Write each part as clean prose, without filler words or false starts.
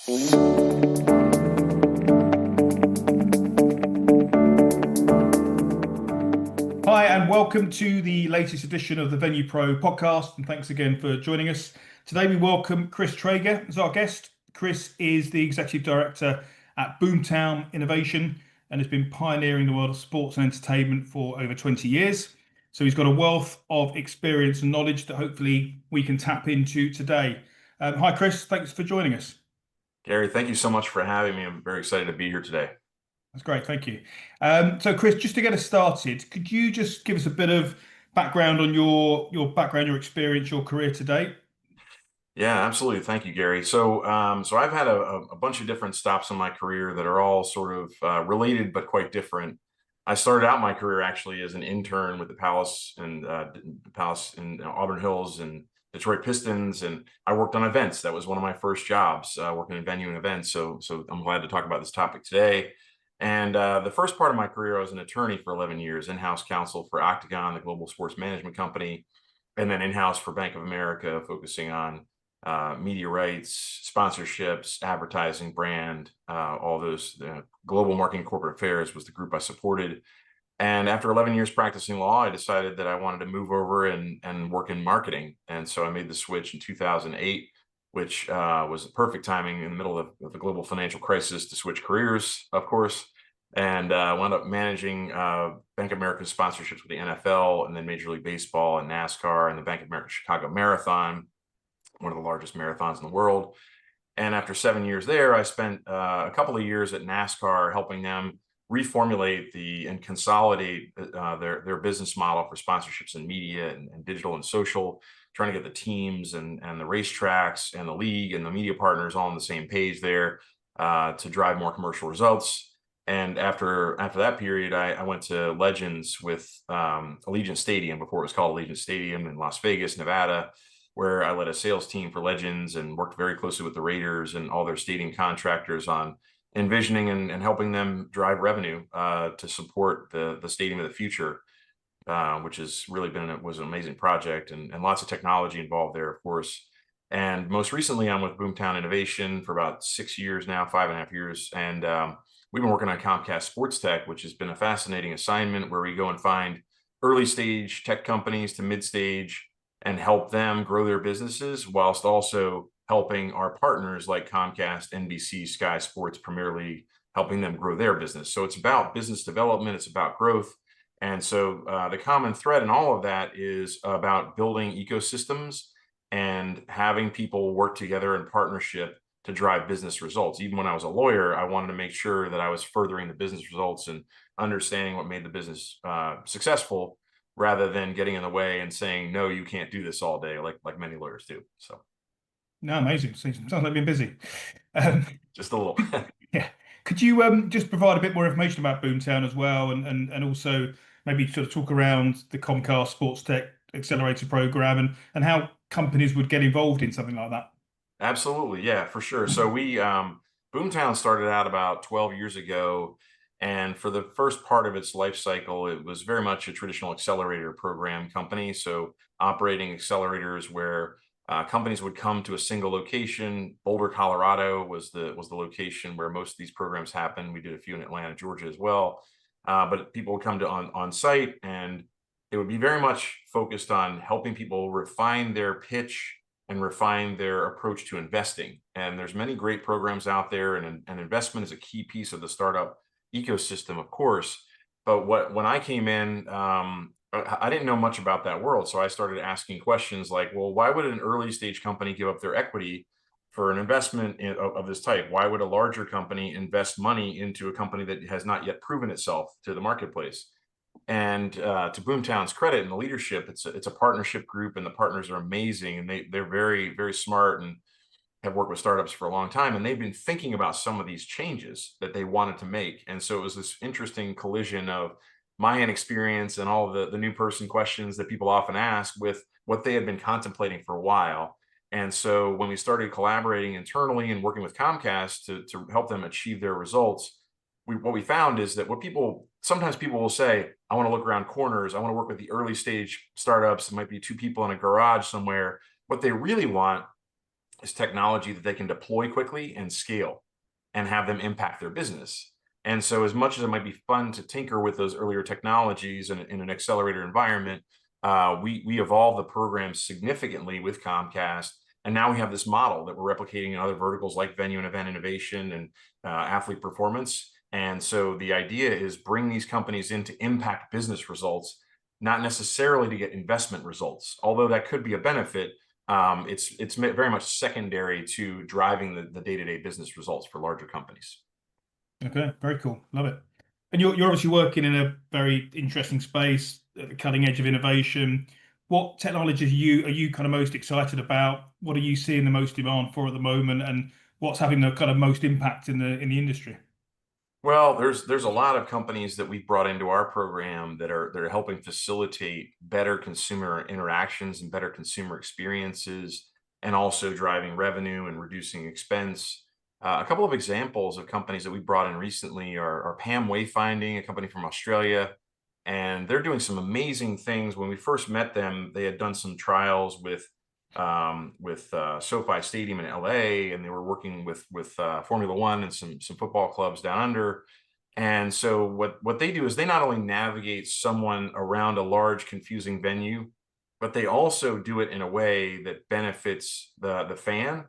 Hi, and welcome to the latest edition of the Venue Pro podcast. And thanks again for joining us. Today, we welcome Chris Traeger as our guest. Chris is the executive director at Boomtown Innovation and has been pioneering the world of sports and entertainment for over 20 years. So he's got a wealth of experience and knowledge that hopefully we can tap into today. Hi, Chris. Thanks for joining us. Gary, thank you so much for having me. I'm very excited to be here today. That's great, thank you. So, Chris, just to get us started, could you just give us a bit of background on your background, your experience, your career to date? Yeah, absolutely. Thank you, Gary. So I've had a bunch of different stops in my career that are all sort of related but quite different. I started out my career actually as an intern with the Palace in Auburn Hills and Detroit Pistons, and I worked on events. That was one of my first jobs, working in venue and events. So I'm glad to talk about this topic today. And the first part of my career, I was an attorney for 11 years, in-house counsel for Octagon, the global sports management company, and then in-house for Bank of America, focusing on media rights, sponsorships, advertising, brand, all those global marketing, corporate affairs was the group I supported. And after 11 years practicing law, I decided that I wanted to move over and work in marketing. And so I made the switch in 2008, which was perfect timing in the middle of the global financial crisis to switch careers, of course, and wound up managing Bank of America sponsorships with the NFL and then Major League Baseball and NASCAR and the Bank of America Chicago Marathon, one of the largest marathons in the world. And after 7 years there, I spent a couple of years at NASCAR helping them reformulate and consolidate their business model for sponsorships and media and digital and social, trying to get the teams and the racetracks and the league and the media partners all on the same page there to drive more commercial results. And after that period, I went to Legends with Allegiant Stadium, before it was called Allegiant Stadium, in Las Vegas, Nevada, where I led a sales team for Legends and worked very closely with the Raiders and all their stadium contractors on envisioning and helping them drive revenue to support the stadium of the future, which has really was an amazing project and lots of technology involved there, of course. And most recently, I'm with Boomtown Innovation for about 6 years now, 5.5 years. And we've been working on Comcast Sportstech, which has been a fascinating assignment where we go and find early stage tech companies to mid stage and help them grow their businesses whilst also helping our partners like Comcast, NBC, Sky Sports, Premier League, helping them grow their business. So it's about business development, it's about growth. And so the common thread in all of that is about building ecosystems and having people work together in partnership to drive business results. Even when I was a lawyer, I wanted to make sure that I was furthering the business results and understanding what made the business successful, rather than getting in the way and saying, no, you can't do this all day, like many lawyers do. So, No, amazing. Sounds like being busy. Um, just a little. yeah. Could you just provide a bit more information about Boomtown as well, and also maybe sort of talk around the Comcast Sports Tech Accelerator Program and how companies would get involved in something like that? Absolutely. Yeah, for sure. So Boomtown started out about 12 years ago. And for the first part of its life cycle, it was very much a traditional accelerator program company. So operating accelerators where companies would come to a single location. Boulder, Colorado was the location where most of these programs happen. We did a few in Atlanta, Georgia as well. But people would come to on site, and it would be very much focused on helping people refine their pitch and refine their approach to investing. And there's many great programs out there, and investment is a key piece of the startup ecosystem, of course. But when I came in, I didn't know much about that world. So I started asking questions like, well, why would an early stage company give up their equity for an investment of this type? Why would a larger company invest money into a company that has not yet proven itself to the marketplace? And to Boomtown's credit and the leadership, it's a partnership group, and the partners are amazing, and they're very, very smart and have worked with startups for a long time, and they've been thinking about some of these changes that they wanted to make. And so it was this interesting collision of my inexperience and all of the new person questions that people often ask with what they had been contemplating for a while. And so when we started collaborating internally and working with Comcast to help them achieve their results, what we found is that sometimes people will say, I want to look around corners. I want to work with the early stage startups. It might be two people in a garage somewhere. What they really want is technology that they can deploy quickly and scale and have them impact their business. And so as much as it might be fun to tinker with those earlier technologies in an accelerator environment, we evolved the program significantly with Comcast. And now we have this model that we're replicating in other verticals like venue and event innovation and athlete performance. And so the idea is bring these companies in to impact business results, not necessarily to get investment results, although that could be a benefit. It's very much secondary to driving the day-to-day business results for larger companies. Okay, very cool. Love it. And you're obviously working in a very interesting space at the cutting edge of innovation. What technologies are you kind of most excited about? What are you seeing the most demand for at the moment, and what's having the kind of most impact in the industry? Well, there's a lot of companies that we've brought into our program that are helping facilitate better consumer interactions and better consumer experiences, and also driving revenue and reducing expense. A couple of examples of companies that we brought in recently are PAM Wayfinding, a company from Australia, and they're doing some amazing things. When we first met them, they had done some trials with SoFi Stadium in LA, and they were working with Formula One and some football clubs down under. And so what they do is they not only navigate someone around a large confusing venue, but they also do it in a way that benefits the fan,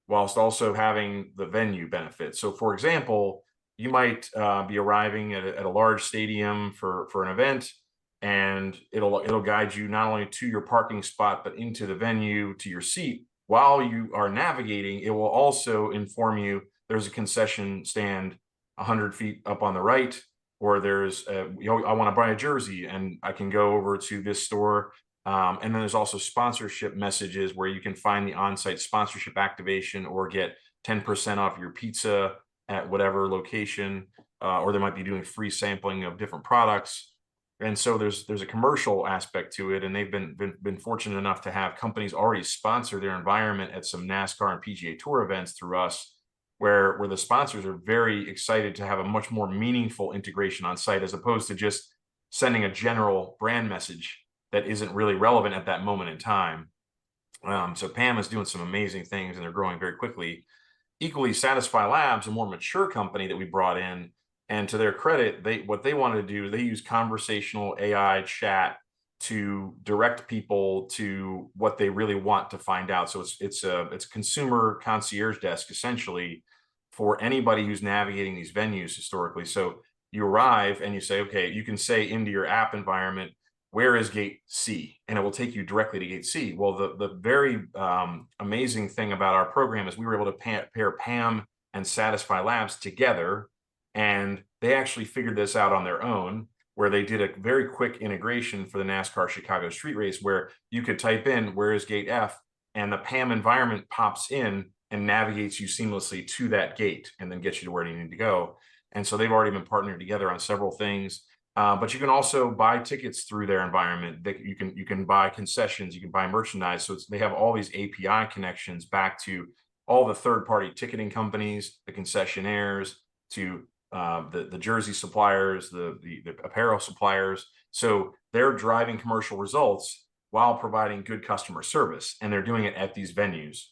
whilst also having the venue benefit. So for example, you might be arriving at a large stadium for an event, and it'll guide you not only to your parking spot, but into the venue, to your seat. While you are navigating, it will also inform you there's a concession stand 100 feet up on the right, or there's I want to buy a jersey and I can go over to this store. And then there's also sponsorship messages where you can find the on-site sponsorship activation or get 10% off your pizza at whatever location, or they might be doing free sampling of different products. And so there's a commercial aspect to it, and they've been fortunate enough to have companies already sponsor their environment at some NASCAR and PGA Tour events through us, where the sponsors are very excited to have a much more meaningful integration on site, as opposed to just sending a general brand message that isn't really relevant at that moment in time. So PAM is doing some amazing things, and they're growing very quickly. Equally, Satisfy Labs, a more mature company that we brought in, and to their credit, what they wanted to do, they use conversational AI chat to direct people to what they really want to find out. So it's a consumer concierge desk essentially for anybody who's navigating these venues historically. So you arrive and you say, okay, you can say into your app environment, where is gate C? And it will take you directly to gate C. Well, the very amazing thing about our program is we were able to pair PAM and Satisfy Labs together, and they actually figured this out on their own, where they did a very quick integration for the NASCAR Chicago street race, where you could type in, where is gate F? And the PAM environment pops in and navigates you seamlessly to that gate and then gets you to where you need to go. And so they've already been partnered together on several things. But you can also buy tickets through their environment. You can buy concessions, you can buy merchandise. So they have all these API connections back to all the third-party ticketing companies, the concessionaires, to the jersey suppliers, the apparel suppliers. So they're driving commercial results while providing good customer service, and they're doing it at these venues.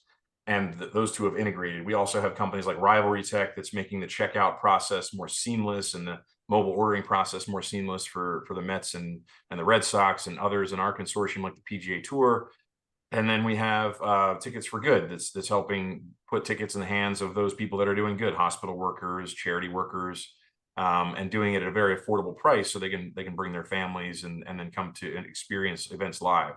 And those two have integrated. We also have companies like Rivalry Tech that's making the checkout process more seamless and the mobile ordering process more seamless for the Mets and the Red Sox and others in our consortium like the PGA Tour. And then we have Tickets for Good that's helping put tickets in the hands of those people that are doing good, hospital workers, charity workers, and doing it at a very affordable price so they can bring their families and then come to and experience events live.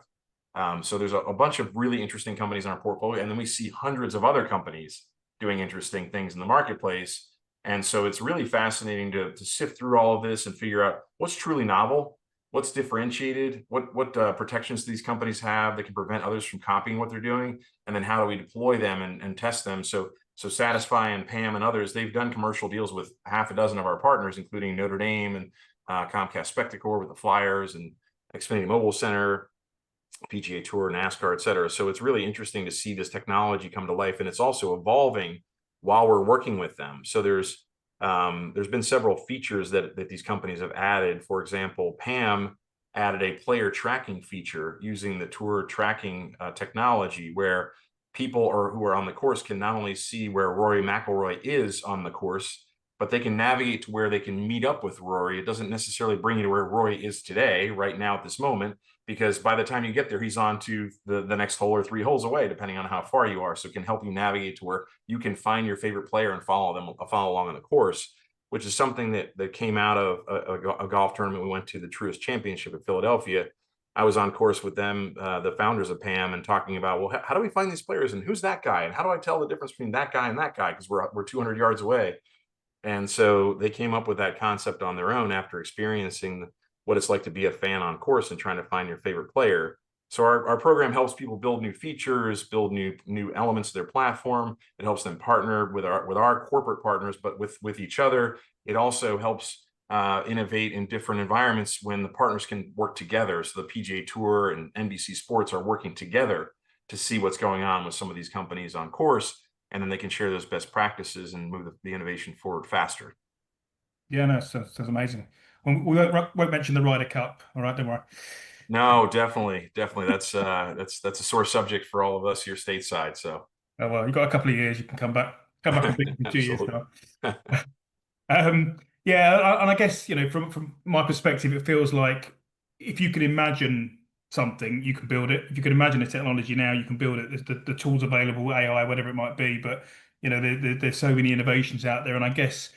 So there's a bunch of really interesting companies in our portfolio, and then we see hundreds of other companies doing interesting things in the marketplace. And so it's really fascinating to sift through all of this and figure out what's truly novel, what's differentiated, what protections these companies have that can prevent others from copying what they're doing, and then how do we deploy them and test them. So Satisfy and PAM and others, they've done commercial deals with half a dozen of our partners, including Notre Dame and Comcast Spectacor with the Flyers and Xfinity Mobile Center, PGA Tour, NASCAR, et cetera. So it's really interesting to see this technology come to life, and it's also evolving while we're working with them. So there's been several features that these companies have added. For example, PAM added a player tracking feature using the tour tracking technology, where people or who are on the course can not only see where Rory McIlroy is on the course, but they can navigate to where they can meet up with Rory. It doesn't necessarily bring you to where Rory is today, right now at this moment, because by the time you get there, he's on to the next hole or 3 holes away, depending on how far you are. So it can help you navigate to where you can find your favorite player and follow along on the course, which is something that came out of a golf tournament we went to, the Truist Championship in Philadelphia. I was on course with them, the founders of PAM, and talking about, well, how do we find these players, and who's that guy, and how do I tell the difference between that guy and that guy, because we're 200 yards away. And so they came up with that concept on their own after experiencing what it's like to be a fan on course and trying to find your favorite player. So our program helps people build new features, build new elements of their platform. It helps them partner with our corporate partners, but with each other. It also helps innovate in different environments when the partners can work together. So the PGA Tour and NBC Sports are working together to see what's going on with some of these companies on course, and then they can share those best practices and move the innovation forward faster. Yeah, no, sounds amazing. We won't mention the Ryder Cup. All right, don't worry. No, definitely. That's a sore subject for all of us here stateside. So, Oh, well, you've got a couple of years. You can come back and beat in 2 years time. Yeah, and I guess, from my perspective, it feels like if you can imagine something, you can build it. If you can imagine a technology now, you can build it. There's the tools available, AI, whatever it might be. But there's so many innovations out there, and I guess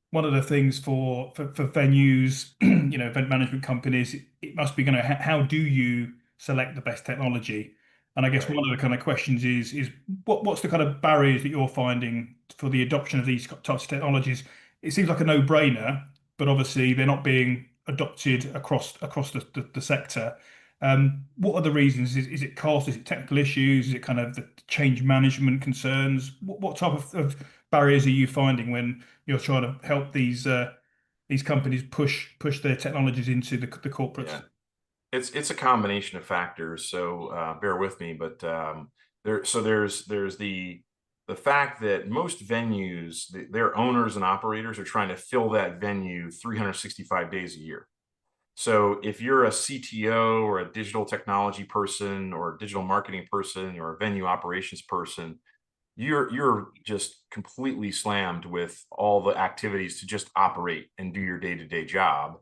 one of the things for venues, event management companies, it must be how do you select the best technology? And I guess right. one of the kind of questions is what's the kind of barriers that you're finding for the adoption of these types of technologies? It seems like a no-brainer, but obviously they're not being adopted across the sector. What are the reasons? Is it cost? Is it technical issues? Is it kind of the change management concerns? What type of barriers are you finding when you're trying to help these companies push their technologies into the corporates? Yeah. It's a combination of factors, so bear with me. But there's the fact that most venues, their owners and operators are trying to fill that venue 365 days a year. So if you're a CTO or a digital technology person or a digital marketing person or a venue operations person, you're just completely slammed with all the activities to just operate and do your day-to-day job.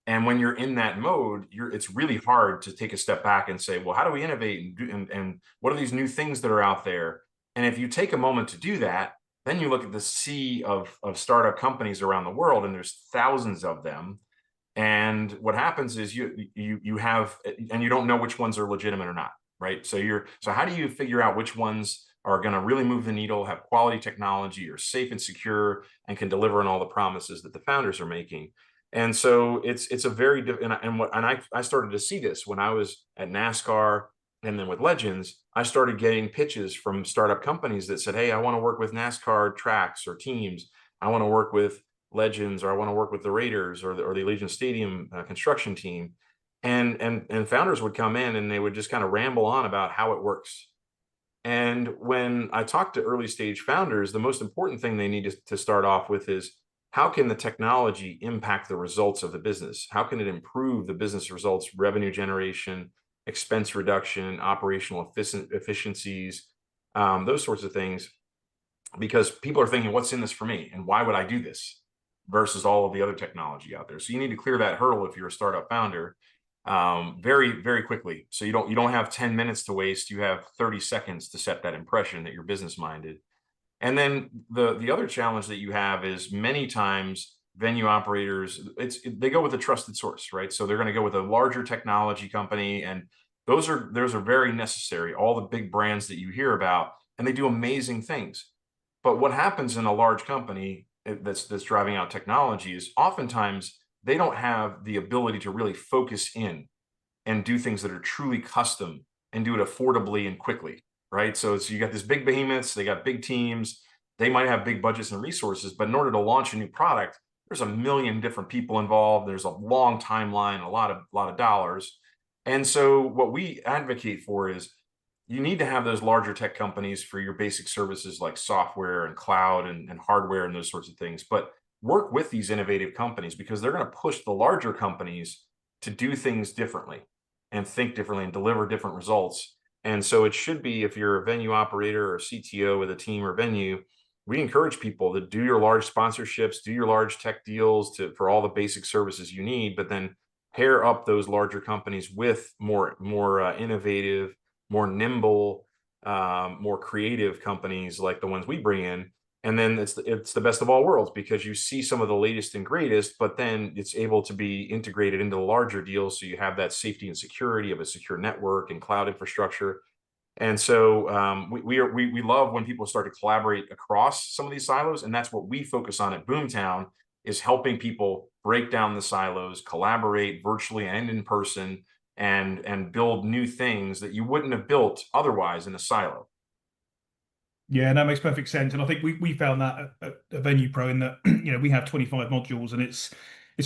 And when you're in that mode, it's really hard to take a step back and say, well, how do we innovate and what are these new things that are out there? And if you take a moment to do that, then you look at the sea of startup companies around the world, and there's thousands of them. And what happens is you have, and you don't know which ones are legitimate or not, right? So how do you figure out which ones are going to really move the needle, have quality technology, are safe and secure, and can deliver on all the promises that the founders are making? And so it's a very different, I started to see this when I was at NASCAR, and then with Legends, I started getting pitches from startup companies that said, hey, I want to work with NASCAR tracks or teams. I want to work with Legends, or I want to work with the Raiders or the Allegiant Stadium construction team. And founders would come in and they would just kind of ramble on about how it works. And when I talk to early stage founders, the most important thing they need to start off with is, how can the technology impact the results of the business? How can it improve the business results, revenue generation, expense reduction, operational efficiencies, those sorts of things? Because people are thinking, what's in this for me? And why would I do this versus all of the other technology out there? So you need to clear that hurdle if you're a startup founder very, very quickly. So you don't have 10 minutes to waste. You have 30 seconds to set that impression that you're business minded. And then the other challenge that you have is, many times venue operators, they go with a trusted source, right? So they're going to go with a larger technology company, and those are very necessary. All the big brands that you hear about, and they do amazing things. But what happens in a large company that's driving out technology is, oftentimes they don't have the ability to really focus in and do things that are truly custom and do it affordably and quickly. Right. So you got these big behemoths, they got big teams, they might have big budgets and resources, but in order to launch a new product, there's a million different people involved. There's a long timeline, a lot of dollars. And so what we advocate for is, you need to have those larger tech companies for your basic services like software and cloud and hardware and those sorts of things. But work with these innovative companies, because they're going to push the larger companies to do things differently and think differently and deliver different results. And so it should be, if you're a venue operator or CTO with a team or venue, we encourage people to do your large sponsorships, do your large tech deals for all the basic services you need, but then pair up those larger companies with more innovative, more nimble, more creative companies like the ones we bring in. And then it's the best of all worlds, because you see some of the latest and greatest, but then it's able to be integrated into the larger deals. So you have that safety and security of a secure network and cloud infrastructure. And so we love when people start to collaborate across some of these silos, and that's what we focus on at Boomtown, is helping people break down the silos, collaborate virtually and in person, and build new things that you wouldn't have built otherwise in a silo. Yeah, that makes perfect sense. And I think we found that at Venue Pro, in that we have 25 modules, and it's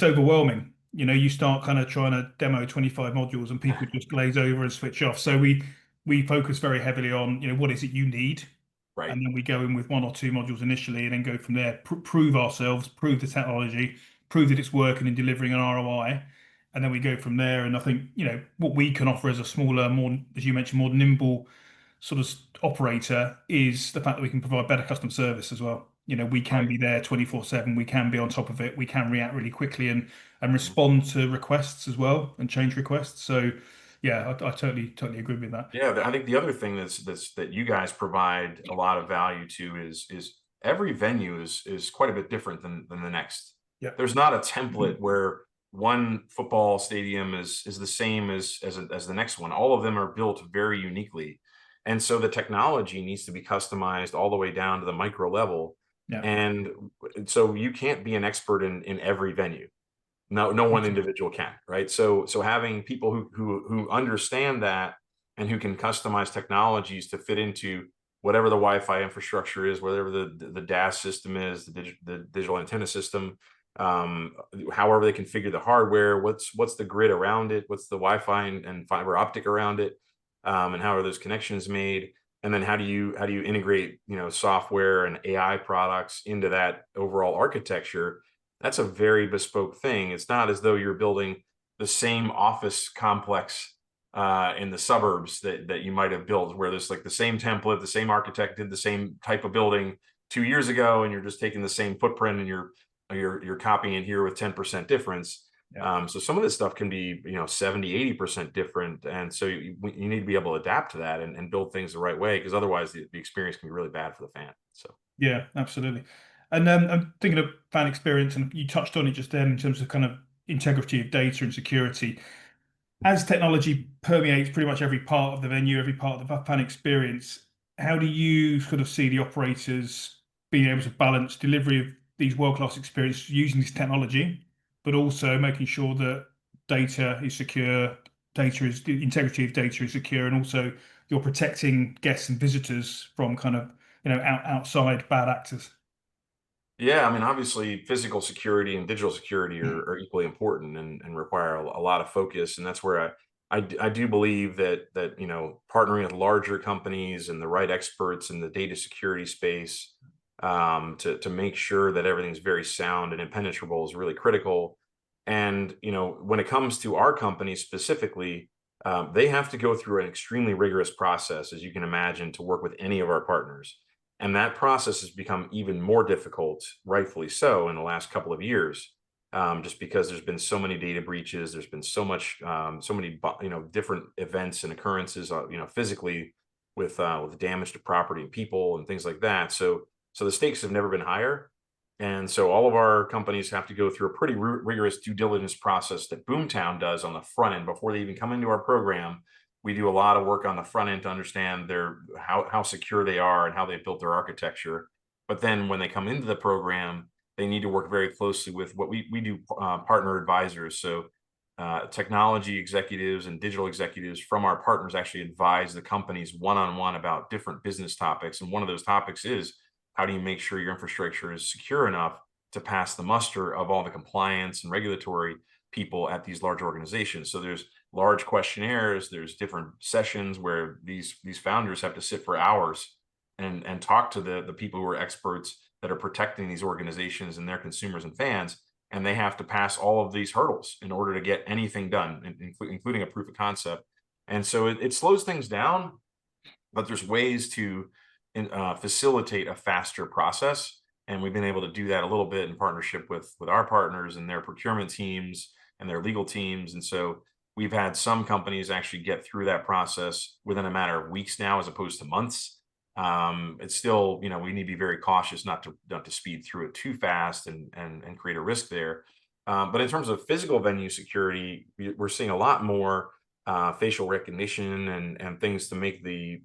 overwhelming. You start kind of trying to demo 25 modules and people just glaze over and switch off. So we focus very heavily on what is it you need, Right. and then we go in with one or two modules initially, and then go from there. Prove ourselves, prove the technology, prove that it's working and delivering an ROI, and then we go from there. And I think what we can offer as a smaller, more, as you mentioned, more nimble sort of operator is the fact that we can provide better customer service as well. We can Right. be there 24/7. We can be on top of it. We can react really quickly and Mhm. respond to requests as well, and change requests. So yeah, I totally agree with that. Yeah, I think the other thing that you guys provide a lot of value to is every venue is quite a bit different than the next. Yeah. There's not a template where one football stadium is the same as the next one. All of them are built very uniquely. And so the technology needs to be customized all the way down to the micro level. Yeah. And so you can't be an expert in every venue. No one individual can, right? So having people who understand that, and who can customize technologies to fit into whatever the Wi-Fi infrastructure is, whatever the DAS system is, the digital antenna system, however they configure the hardware, what's the grid around it, what's the Wi-Fi and fiber optic around it, and how are those connections made, and then how do you integrate software and AI products into that overall architecture. That's a very bespoke thing. It's not as though you're building the same office complex in the suburbs that you might have built, where there's like the same template, the same architect did the same type of building 2 years ago, and you're just taking the same footprint and you're copying it here with 10% difference. Yeah. So some of this stuff can be 70-80% different, and so you need to be able to adapt to that and build things the right way, because otherwise the experience can be really bad for the fan. So. Yeah, absolutely. And I'm thinking of fan experience, and you touched on it just then in terms of kind of integrity of data and security. As technology permeates pretty much every part of the venue, every part of the fan experience, how do you sort of see the operators being able to balance delivery of these world-class experiences using this technology, but also making sure that data is secure, the integrity of data is secure, and also you're protecting guests and visitors from kind of outside bad actors? Yeah, I mean, obviously, physical security and digital security are equally important and require a lot of focus. And that's where I do believe that partnering with larger companies and the right experts in the data security space, to make sure that everything's very sound and impenetrable, is really critical. And when it comes to our company specifically, they have to go through an extremely rigorous process, as you can imagine, to work with any of our partners. And that process has become even more difficult, rightfully so, in the last couple of years, just because there's been so many data breaches. There's been so many different events and occurrences, physically, with damage to property and people and things like that. So the stakes have never been higher, and so all of our companies have to go through a pretty rigorous due diligence process that Boomtown does on the front end before they even come into our program. We do a lot of work on the front end to understand how secure they are and how they built their architecture. But then when they come into the program, they need to work very closely with what we do, partner advisors. So technology executives and digital executives from our partners actually advise the companies one-on-one about different business topics. And one of those topics is, how do you make sure your infrastructure is secure enough to pass the muster of all the compliance and regulatory people at these large organizations? So there's large questionnaires, there's different sessions where these founders have to sit for hours and talk to the people who are experts that are protecting these organizations and their consumers and fans, and they have to pass all of these hurdles in order to get anything done, including a proof of concept. And so it slows things down, but there's ways to facilitate a faster process. And we've been able to do that a little bit in partnership with our partners and their procurement teams and their legal teams. And so we've had some companies actually get through that process within a matter of weeks now, as opposed to months. It's still, we need to be very cautious not to speed through it too fast and create a risk there. But in terms of physical venue security, we're seeing a lot more facial recognition and things to make the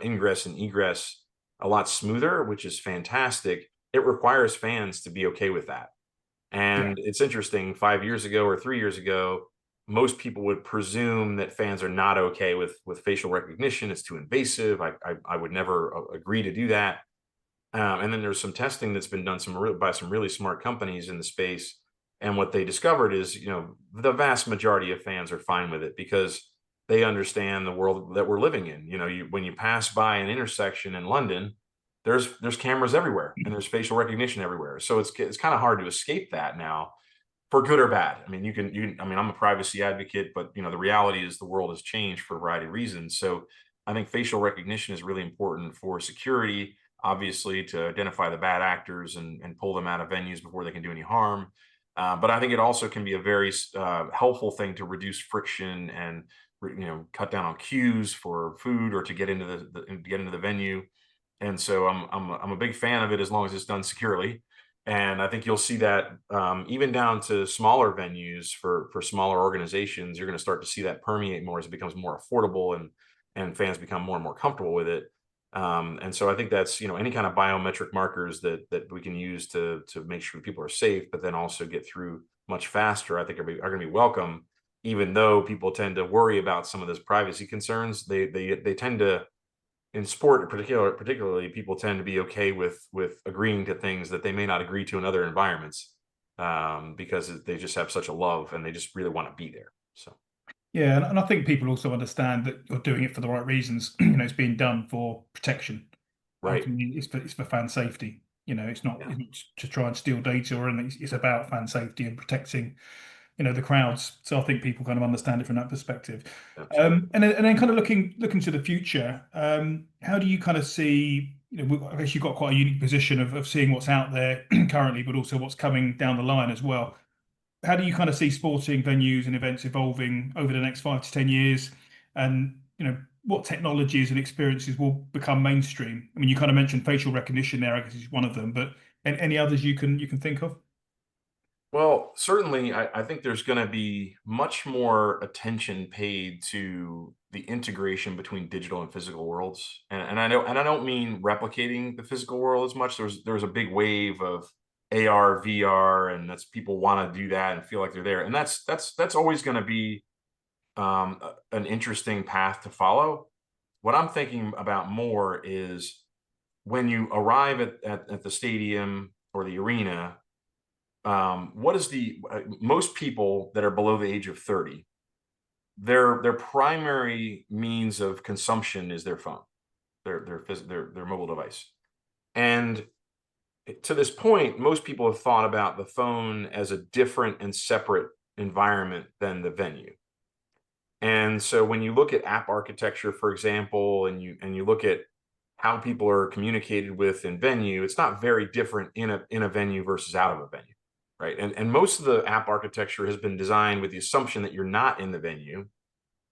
ingress and egress a lot smoother, which is fantastic. It requires fans to be okay with that. Yeah. And it's interesting, 5 years ago or 3 years ago, most people would presume that fans are not okay with facial recognition. It's too invasive. I would never agree to do that. And then there's some testing that's been done by some really smart companies in the space. And what they discovered is, the vast majority of fans are fine with it because they understand the world that we're living in. When you pass by an intersection in London, there's cameras everywhere and there's facial recognition everywhere. So it's kind of hard to escape that now, for good or bad. I mean, I'm a privacy advocate, but the reality is the world has changed for a variety of reasons. So I think facial recognition is really important for security, obviously, to identify the bad actors and pull them out of venues before they can do any harm. But I think it also can be a very helpful thing to reduce friction and cut down on queues for food or to get into the venue. And so I'm a big fan of it as long as it's done securely. And I think you'll see that even down to smaller venues for smaller organizations, you're going to start to see that permeate more as it becomes more affordable and fans become more and more comfortable with it. And so I think that's, any kind of biometric markers that we can use to make sure people are safe, but then also get through much faster, I think are going to be welcome. Even though people tend to worry about some of those privacy concerns, they tend to, in sport particularly, people tend to be okay with agreeing to things that they may not agree to in other environments, because they just have such a love and they just really want to be there. So Yeah, and I think people also understand that you're doing it for the right reasons. It's being done for protection. right. Ultimately, it's for fan safety. It's not, Yeah, it's not to try and steal data or anything. It's about fan safety and protecting, the crowds. So I think people kind of understand it from that perspective. absolutely. And then kind of looking to the future. How do you kind of see? I guess you've got quite a unique position of seeing what's out there currently, but also what's coming down the line as well. How do you kind of see sporting venues and events evolving over the next 5 to 10 years? And what technologies and experiences will become mainstream? I mean, you kind of mentioned facial recognition there. I guess is one of them, but any others you can think of? Well, certainly, I think there's going to be much more attention paid to the integration between digital and physical worlds, and I don't mean replicating the physical world as much. There's a big wave of AR, VR, and that's people want to do that and feel like they're there, and that's always going to be an interesting path to follow. What I'm thinking about more is when you arrive at the stadium or the arena, what is most people that are below the age of 30, their primary means of consumption is their phone, their mobile device. And to this point, most people have thought about the phone as a different and separate environment than the venue. And so when you look at app architecture, for example, and you look at how people are communicated with in venue, it's not very different in a venue versus out of a venue, right? And most of the app architecture has been designed with the assumption that you're not in the venue.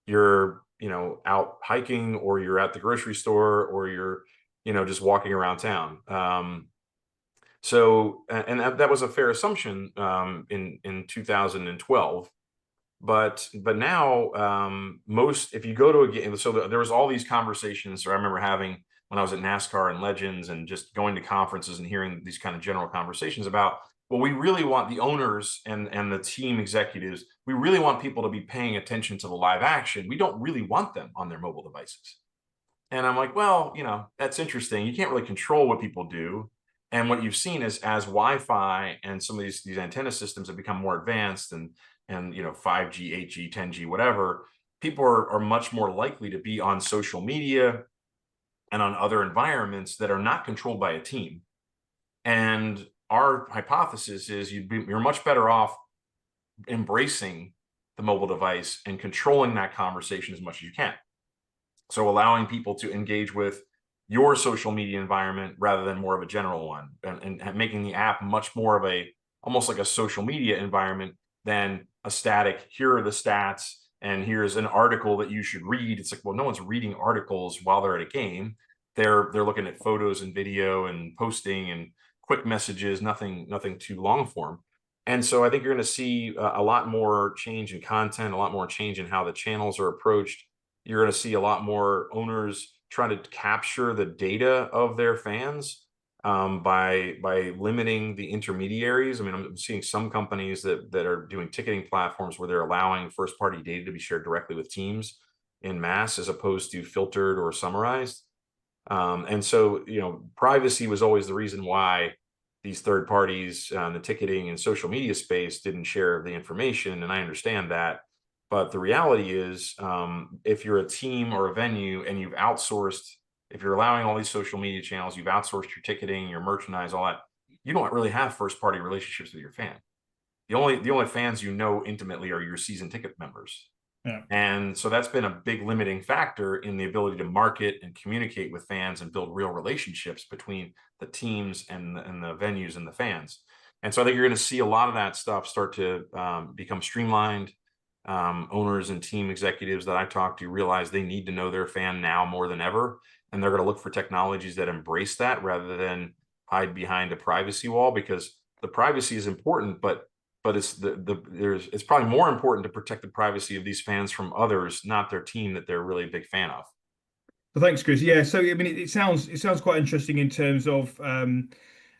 You're, out hiking, or you're at the grocery store, or you're, just walking around town. So and that was a fair assumption in 2012. But now, most, if you go to a game, so there was all these conversations. So I remember having, when I was at NASCAR and Legends, and just going to conferences and hearing these kind of general conversations about, well, we really want the owners and the team executives, we really want people to be paying attention to the live action. We don't really want them on their mobile devices. And I'm like, well, that's interesting. You can't really control what people do. And what you've seen is, as Wi-Fi and some of these antenna systems have become more advanced, and 5G, 8G, 10G, whatever, people are much more likely to be on social media and on other environments that are not controlled by a team. And our hypothesis is you're much better off embracing the mobile device and controlling that conversation as much as you can. So allowing people to engage with your social media environment rather than more of a general one, and making the app much more of a, almost like a social media environment than a static, here are the stats and here's an article that you should read. It's like, well, no one's reading articles while they're at a game. They're looking at photos and video and posting and quick messages, nothing too long form. And so I think you're going to see a lot more change in content, a lot more change in how the channels are approached. You're going to see a lot more owners trying to capture the data of their fans by limiting the intermediaries. I mean, I'm seeing some companies that are doing ticketing platforms where they're allowing first-party data to be shared directly with teams in mass, as opposed to filtered or summarized. And so, privacy was always the reason why these third parties in the ticketing and social media space didn't share the information. And I understand that. But the reality is, if you're a team or a venue and you've outsourced, if you're allowing all these social media channels, you've outsourced your ticketing, your merchandise, all that, you don't really have first party relationships with your fan. The only fans you know intimately are your season ticket members. Yeah. And so that's been a big limiting factor in the ability to market and communicate with fans and build real relationships between the teams and the venues and the fans. And so I think you're going to see a lot of that stuff start to become streamlined. Owners and team executives that I talk to realize they need to know their fan now more than ever. And they're going to look for technologies that embrace that rather than hide behind a privacy wall, because the privacy is important, but it's probably more important to protect the privacy of these fans from others, not their team that they're really a big fan of. So thanks, Chris. Yeah, so I mean, it sounds quite interesting in terms of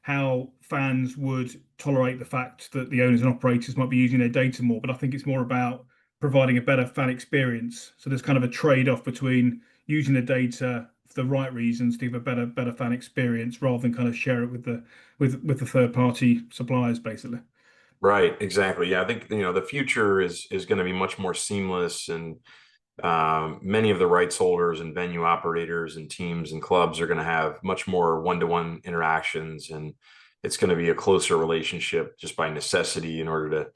how fans would tolerate the fact that the owners and operators might be using their data more, but I think it's more about providing a better fan experience. So there's kind of a trade-off between using the data for the right reasons to give a better fan experience, rather than kind of share it with the third-party suppliers, basically. Right, exactly. Yeah, I think the future is going to be much more seamless, and many of the rights holders and venue operators and teams and clubs are going to have much more one-to-one interactions, and it's going to be a closer relationship just by necessity in order to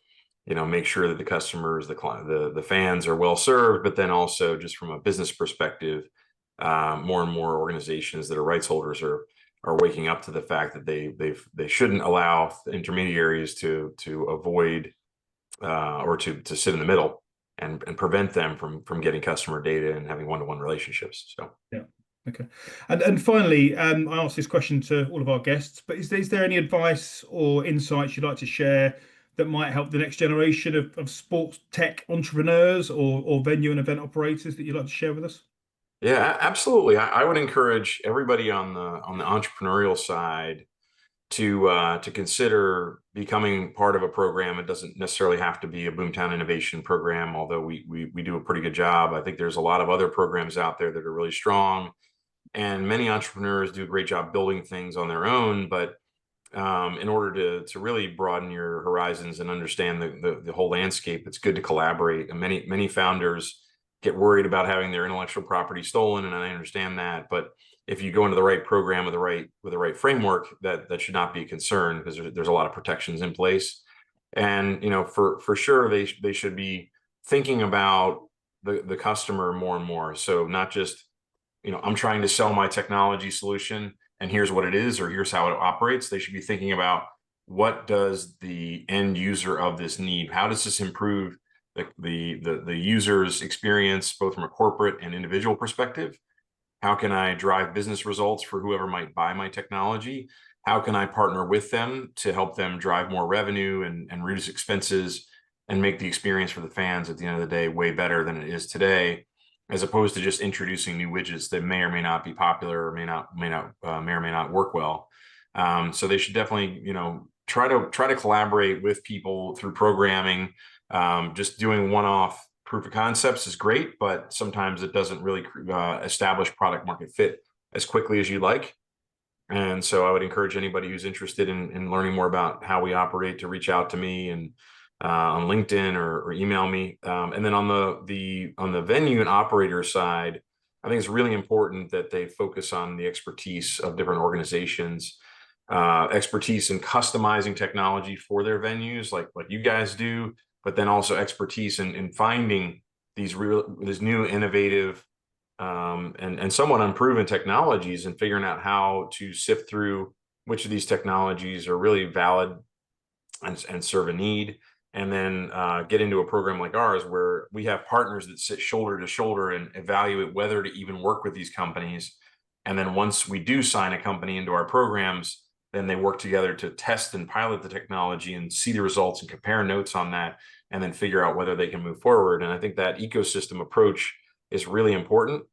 make sure that the customers, the fans are well served, but then also just from a business perspective, more and more organizations that are rights holders are waking up to the fact that they shouldn't allow intermediaries to avoid or to sit in the middle and prevent them from getting customer data and having one-to-one relationships. So yeah. Okay. And finally, I asked this question to all of our guests, but is there any advice or insights you'd like to share that might help the next generation of sports tech entrepreneurs or venue and event operators that you'd like to share with us? yeah, absolutely. I would encourage everybody on the entrepreneurial side to consider becoming part of a program. It doesn't necessarily have to be a Boomtown Innovation program, although we do a pretty good job. I think there's a lot of other programs out there that are really strong, and many entrepreneurs do a great job building things on their own. But in order to really broaden your horizons and understand the whole landscape, it's good to collaborate. And many founders get worried about having their intellectual property stolen, and I understand that. But if you go into the right program with the right framework, that should not be a concern, because there's a lot of protections in place. And for sure, they should be thinking about the customer more and more. So not just I'm trying to sell my technology solution and here's what it is, or here's how it operates. They should be thinking about, what does the end user of this need? How does this improve the user's experience, both from a corporate and individual perspective? How can I drive business results for whoever might buy my technology? How can I partner with them to help them drive more revenue and reduce expenses and make the experience for the fans at the end of the day way better than it is today, as opposed to just introducing new widgets that may or may not be popular, or may or may not work well. So they should definitely, try to collaborate with people through programming. Just doing one-off proof of concepts is great, but sometimes it doesn't really establish product market fit as quickly as you'd like. And so I would encourage anybody who's interested in learning more about how we operate to reach out to me and on LinkedIn or email me. And then on the venue and operator side, I think it's really important that they focus on the expertise of different organizations, expertise in customizing technology for their venues, like what you guys do, but then also expertise in finding these new innovative and somewhat unproven technologies, and figuring out how to sift through which of these technologies are really valid and serve a need, and then get into a program like ours where we have partners that sit shoulder to shoulder and evaluate whether to even work with these companies. And then once we do sign a company into our programs, then they work together to test and pilot the technology and see the results and compare notes on that, and then figure out whether they can move forward. And I think that ecosystem approach is really important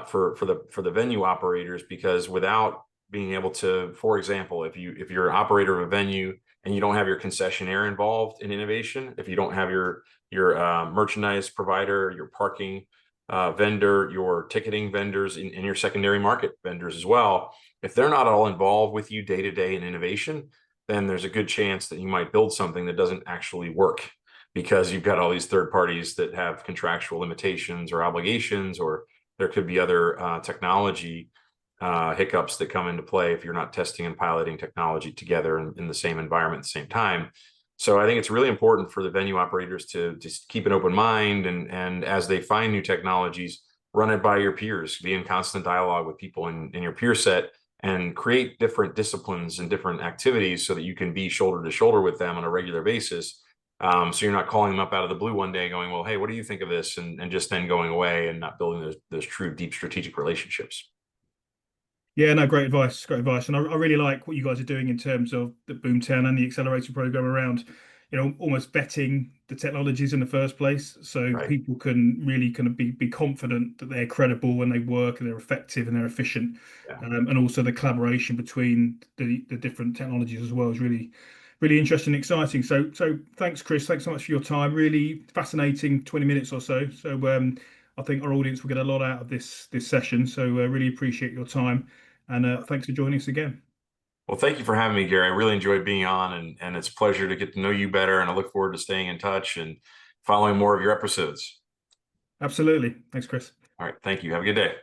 for the venue operators, because without being able to, for example, if you're an operator of a venue and you don't have your concessionaire involved in innovation, if you don't have your merchandise provider, your parking vendor, your ticketing vendors, and your secondary market vendors as well, if they're not all involved with you day to day in innovation, then there's a good chance that you might build something that doesn't actually work, because you've got all these third parties that have contractual limitations or obligations, or there could be other technology hiccups that come into play if you're not testing and piloting technology together in the same environment at the same time. So I think it's really important for the venue operators to just keep an open mind, and as they find new technologies, run it by your peers, be in constant dialogue with people in your peer set, and create different disciplines and different activities so that you can be shoulder to shoulder with them on a regular basis. So you're not calling them up out of the blue one day going, well, hey, what do you think of this? And just then going away and not building those true deep strategic relationships. Yeah, no, great advice, great advice. And I really like what you guys are doing in terms of the Boomtown and the accelerator program around, almost vetting the technologies in the first place, so Right. people can really kind of be confident that they're credible when they work and they're effective and they're efficient. Yeah. And also the collaboration between the different technologies as well is really, really interesting and exciting. So thanks, Chris. Thanks so much for your time. Really fascinating 20 minutes or so. So I think our audience will get a lot out of this session. So really appreciate your time. And thanks for joining us again. Well, thank you for having me, Gary. I really enjoyed being on, and it's a pleasure to get to know you better. And I look forward to staying in touch and following more of your episodes. Absolutely. Thanks, Chris. All right. Thank you. Have a good day.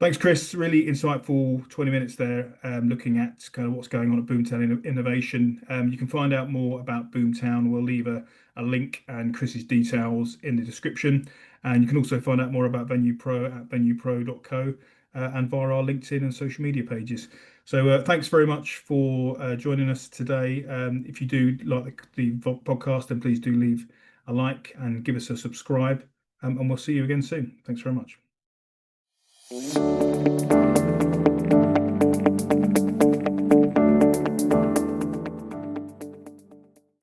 Thanks, Chris. Really insightful 20 minutes there, looking at kind of what's going on at Boomtown Innovation. You can find out more about Boomtown. We'll leave a link and Chris's details in the description. And you can also find out more about Venue Pro at venupro.co and via our LinkedIn and social media pages. So thanks very much for joining us today. If you do like the podcast, then please do leave a like and give us a subscribe. And we'll see you again soon. Thanks very much.